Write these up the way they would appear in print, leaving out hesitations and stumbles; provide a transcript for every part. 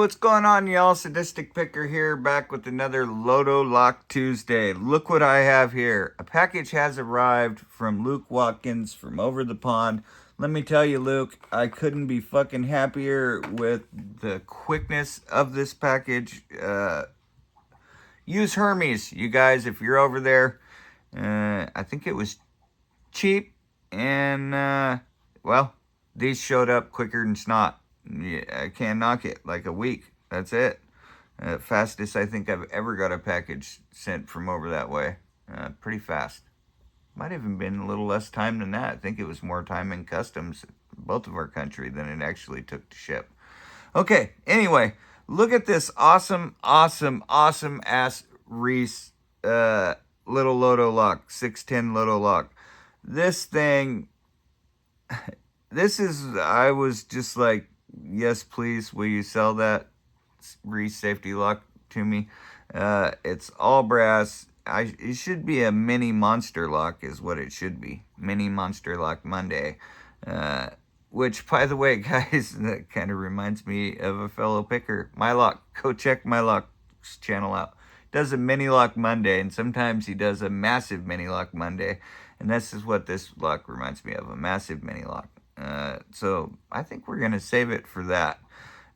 what's going on, y'all? Sadistic Picker here, back with another Loto Lock Tuesday. Look what I have here. A package has arrived from Luke Watkins from over the pond. Let me tell you, Luke, I couldn't be fucking happier with the quickness of this package. Use Hermes, you guys, if you're over there. I think it was cheap, and, well, these showed up quicker than snot. Yeah, I can't knock it. Like a week. That's it. Fastest I think I've ever got a package sent from over that way. Pretty fast. Might have even been a little less time than that. I think it was more time in customs, both of our country, than it actually took to ship. Okay, anyway, look at this awesome ass Reese little Loto lock, 610 Loto lock. This thing, I was just like, yes, please, will you sell that Reese safety lock to me? It's all brass. It should be a mini monster lock is what it should be. Mini monster lock Monday. Which, by the way, guys, that kind of reminds me of a fellow picker. Myloks. Go check Myloks channel out. Does a mini lock Monday, and sometimes he does a massive mini lock Monday. And this is what this lock reminds me of, a massive mini lock. So I think we're going to save it for that.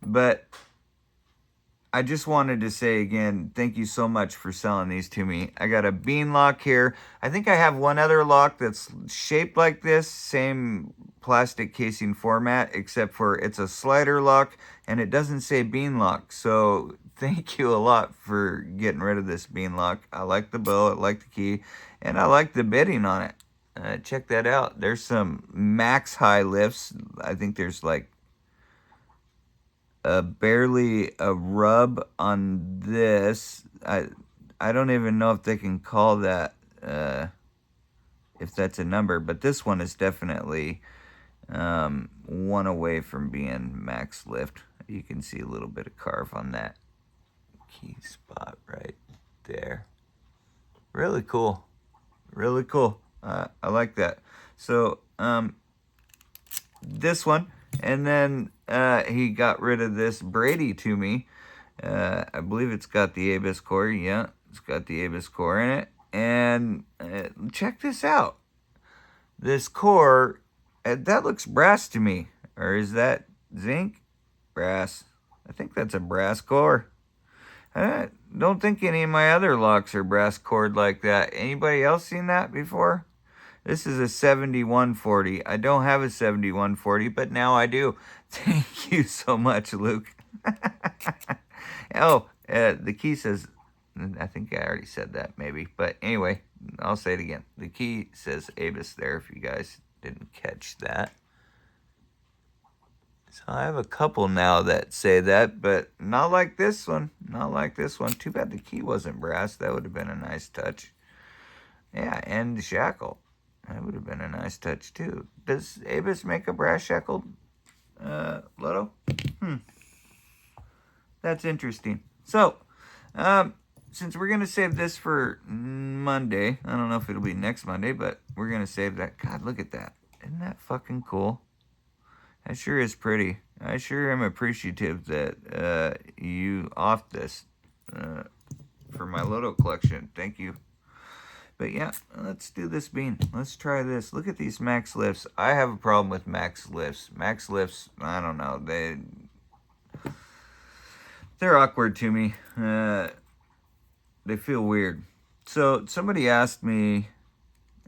But I just wanted to say again, thank you so much for selling these to me. I got a bean lock here. I think I have one other lock that's shaped like this, same plastic casing format, except for it's a slider lock and it doesn't say bean lock. So thank you a lot for getting rid of this bean lock. I like the bow, I like the key, and I like the bidding on it. Check that out. There's some max high lifts. I think there's like barely a rub on this. I don't even know if they can call that, if that's a number, but this one is definitely one away from being max lift. You can see a little bit of carve on that key spot right there. Really cool. Really cool. I like that. So, this one, and then he got rid of this Brady to me. I believe it's got the Abus core. Yeah, it's got the Abus core in it. And check this out. This core, that looks brass to me. Or is that zinc? Brass. I think that's a brass core. I don't think any of my other locks are brass cored like that. Anybody else seen that before? This is a 7140. I don't have a 7140, but now I do. Thank you so much, Luke. Oh, the key says, I think I already said that maybe. But anyway, I'll say it again. The key says Abus there if you guys didn't catch that. So I have a couple now that say that, but not like this one. Not like this one. Too bad the key wasn't brass. That would have been a nice touch. Yeah, and the shackle. That would have been a nice touch, too. Does Abus make a brass shackled Loto? That's interesting. So, since we're going to save this for Monday, I don't know if it'll be next Monday, but we're going to save that. God, look at that. Isn't that fucking cool? That sure is pretty. I sure am appreciative that you offed this for my Loto collection. Thank you. But yeah, let's do this bean. Let's try this. Look at these max lifts. I have a problem with max lifts. Max lifts, I don't know. They're awkward to me. They feel weird. So somebody asked me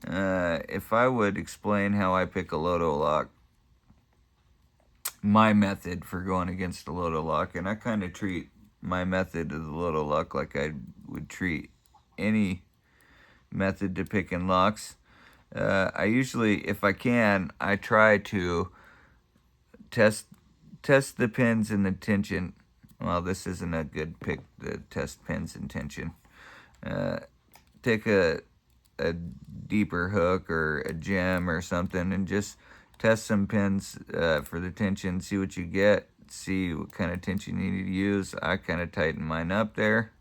if I would explain how I pick a Loto lock. My method for going against a Loto lock. And I kind of treat my method of the Loto lock like I would treat any method to picking locks. I usually, if I can, I try to test the pins and the tension. Well, this isn't a good pick to test pins and tension. Take a deeper hook or a gem or something and just test some pins for the tension, see what you get, see what kind of tension you need to use. I kind of tighten mine up there.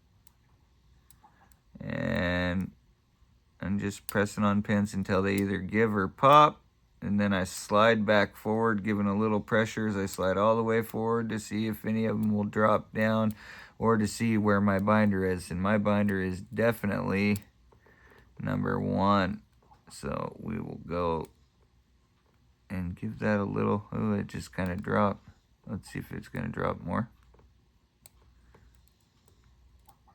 And I'm just pressing on pins until they either give or pop. and then I slide back forward, giving a little pressure as I slide all the way forward to see if any of them will drop down or to see where my binder is. And my binder is definitely number 1. So we will go and give that a little, oh, it just kind of dropped. Let's see if it's going to drop more.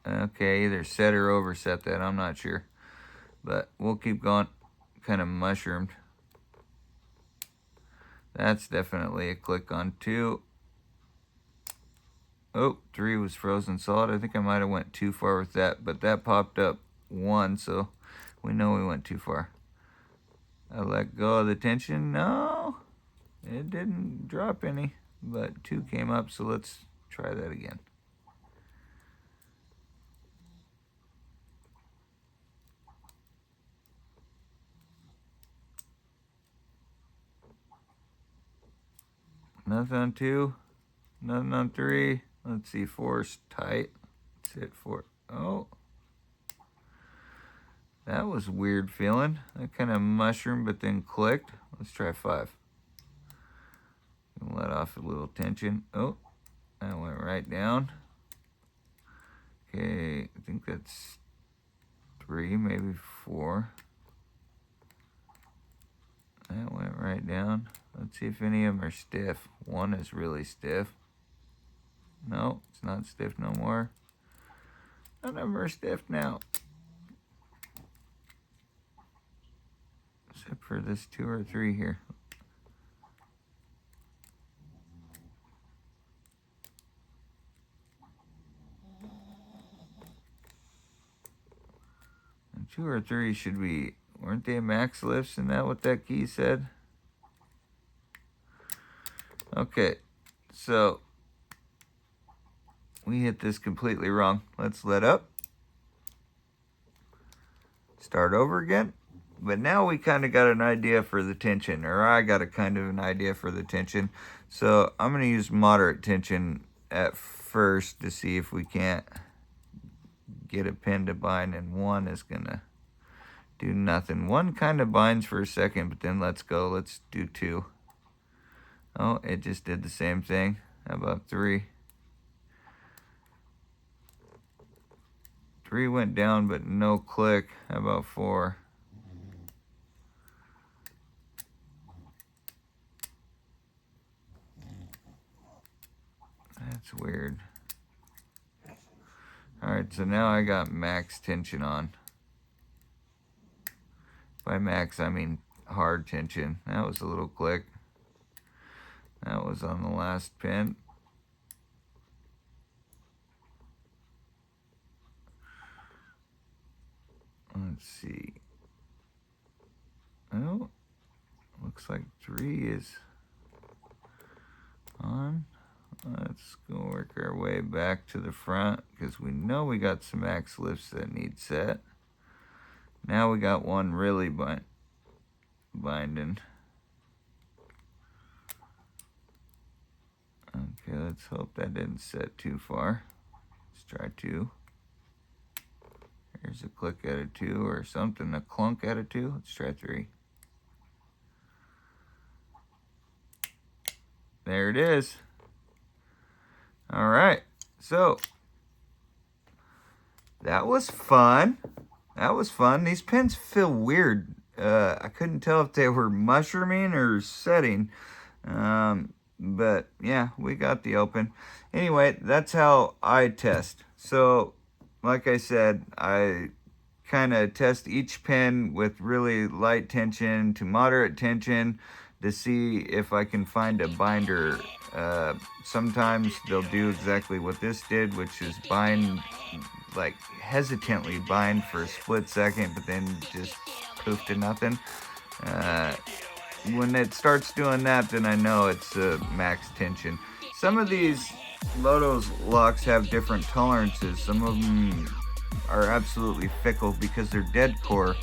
Okay, either set or overset that, I'm not sure. But we'll keep going. Kind of mushroomed. That's definitely a click on 2. Oh, 3 was frozen solid. I think I might have went too far with that, but that popped up 1, so we know we went too far. I let go of the tension. No, it didn't drop any, but 2 came up, so let's try that again. Nothing on 2, nothing on 3. Let's see, 4's tight. Let's hit 4. Oh, that was a weird feeling. That kind of mushroomed but then clicked. Let's try 5. Let off a little tension. Oh, that went right down. Okay, I think that's 3, maybe 4. That went right down. Let's see if any of them are stiff. 1 is really stiff. No, it's not stiff no more. None of them are stiff now. Except for this 2 or 3 here. And 2 or 3 should be, weren't they max lifts? Isn't that what that key said? Okay, so we hit this completely wrong. Let's let up. Start over again. But now we kind of got an idea for the tension, or I got a kind of an idea for the tension. So I'm going to use moderate tension at first to see if we can't get a pin to bind, and 1 is going to do nothing. 1 kind of binds for a second, but then let's go. Let's do 2. Oh, it just did the same thing. How about 3? 3 went down, but no click. How about 4? That's weird. Alright, so now I got max tension on. By max, I mean hard tension. That was a little click. That was on the last pin. Let's see. Oh, looks like 3 is on. Let's go work our way back to the front because we know we got some max lifts that need set. Now we got 1 really binding. Okay, let's hope that didn't set too far. Let's try 2. Here's a click out of 2 or something, a clunk out of 2. Let's try 3. There it is. All right, so that was fun. That was fun. These pins feel weird. I couldn't tell if they were mushrooming or setting. But yeah, we got the open. Anyway, that's how I test. So like I said, I kind of test each pin with really light tension to moderate tension to see if I can find a binder. Sometimes they'll do exactly what this did, which is bind, like hesitantly bind for a split second, but then just poof to nothing. When it starts doing that, then I know it's max tension. Some of these Lotos locks have different tolerances. Some of them are absolutely fickle because they're dead core.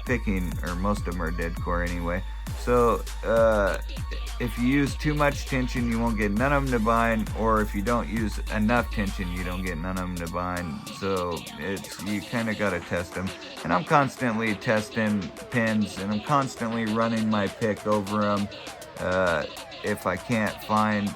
picking, or most of them are dead core anyway. So if you use too much tension, you won't get none of them to bind, or if you don't use enough tension, you don't get none of them to bind. So you kind of got to test them. And I'm constantly testing pins, and I'm constantly running my pick over them. If I can't find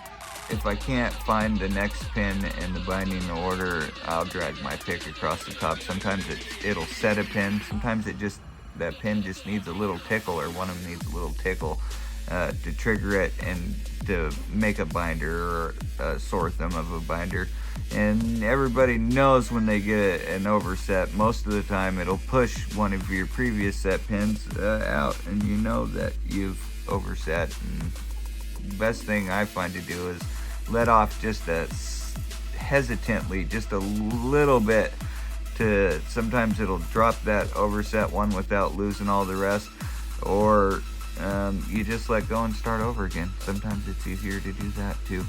the next pin in the binding order, I'll drag my pick across the top. Sometimes it'll set a pin. Sometimes that pin just needs a little tickle, or one of them needs a little tickle to trigger it and to make a binder, or a sore thumb of a binder. And everybody knows when they get an overset, most of the time it'll push one of your previous set pins out, and you know that you've overset. And the best thing I find to do is let off just hesitantly, just a little bit. Sometimes it'll drop that overset one without losing all the rest, or you just let go and start over again. Sometimes it's easier to do that too.